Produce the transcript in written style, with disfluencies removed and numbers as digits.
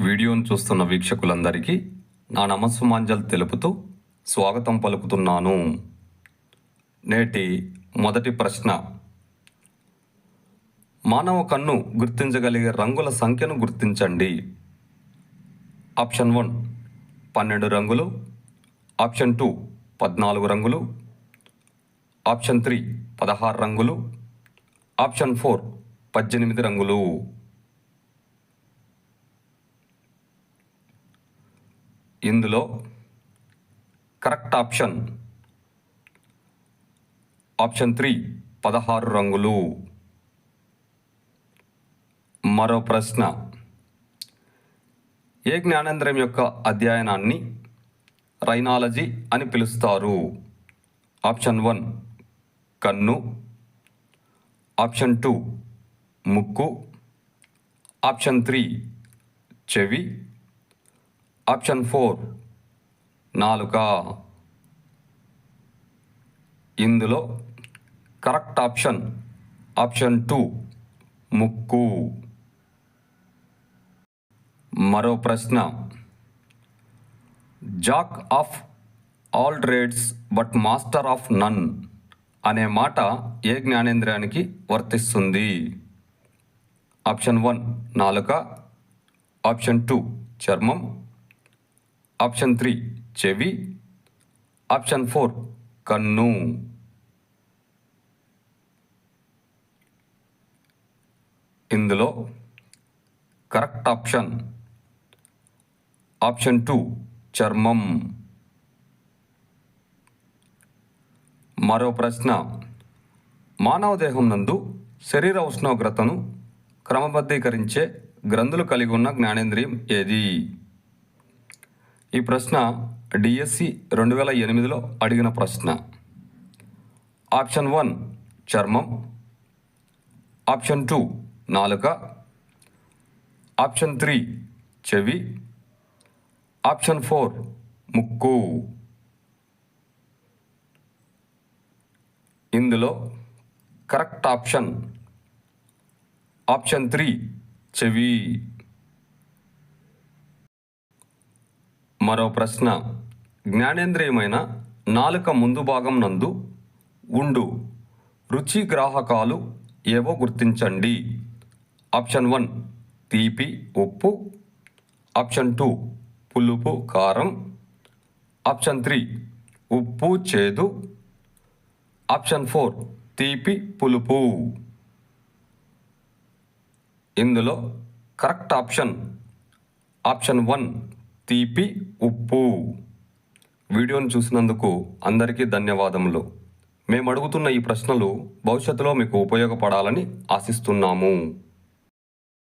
వీడియోను చూస్తున్న వీక్షకులందరికీ నా నమస్సుమాంజలు తెలుపుతూ స్వాగతం పలుకుతున్నాను. నేటి మొదటి ప్రశ్న. మానవ కన్ను గుర్తించగలిగే రంగుల సంఖ్యను గుర్తించండి. ఆప్షన్ 1 12 రంగులు, ఆప్షన్ 2 14 రంగులు, ఆప్షన్ 3 16 రంగులు, ఆప్షన్ 4 18 రంగులు. ఇందులో కరెక్ట్ ఆప్షన్ 3 16 రంగులు. మరో ప్రశ్న. ఏ జ్ఞానేంద్రియం యొక్క అధ్యయనాన్ని రైనాలజీ అని పిలుస్తారు? ఆప్షన్ 1 కన్ను, ఆప్షన్ 2 ముక్కు, ఆప్షన్ 3 చెవి, ఆప్షన్ 4 నాలుక. ఇందులో కరెక్ట్ ఆప్షన్ 2 ముక్కు. మరో ప్రశ్న. Jack of all trades but master of none అనే మాట ఏ జ్ఞానేంద్రియానికి వర్తిస్తుంది? ఆప్షన్ 1 నాలుక, ఆప్షన్ 2 చర్మం, ఆప్షన్ 3 చెవి, ఆప్షన్ 4 కన్ను. ఇందులో కరెక్ట్ ఆప్షన్ 2 చర్మం. మరో ప్రశ్న. మానవ దేహం నందు శరీర ఉష్ణోగ్రతను క్రమబద్ధీకరించే గ్రంథులు కలిగి ఉన్న జ్ఞానేంద్రియం ఏది? ఈ ప్రశ్న డిఎస్సి 2008లో అడిగిన ప్రశ్న. ఆప్షన్ 1 చర్మం, ఆప్షన్ 2 నాలుక, ఆప్షన్ 3 చెవి, ఆప్షన్ 4 ముక్కు. ఇందులో కరెక్ట్ ఆప్షన్ 3 చెవి. మరో ప్రశ్న. జ్ఞానేంద్రియమైన నాలుక ముందు భాగం నందు ఉండు రుచి గ్రాహకాలు ఏవో గుర్తించండి. ఆప్షన్ 1 తీపి ఉప్పు, ఆప్షన్ 2 పులుపు కారం, ఆప్షన్ 3 ఉప్పు చేదు, ఆప్షన్ 4 తీపి పులుపు. ఇందులో కరెక్ట్ ఆప్షన్ 1 తీపి ఉప్పు. వీడియోను చూసినందుకు అందరికీ ధన్యవాదములు. మేము అడుగుతున్న ఈ ప్రశ్నలు భవిష్యత్తులో మీకు ఉపయోగపడాలని ఆశిస్తున్నాము.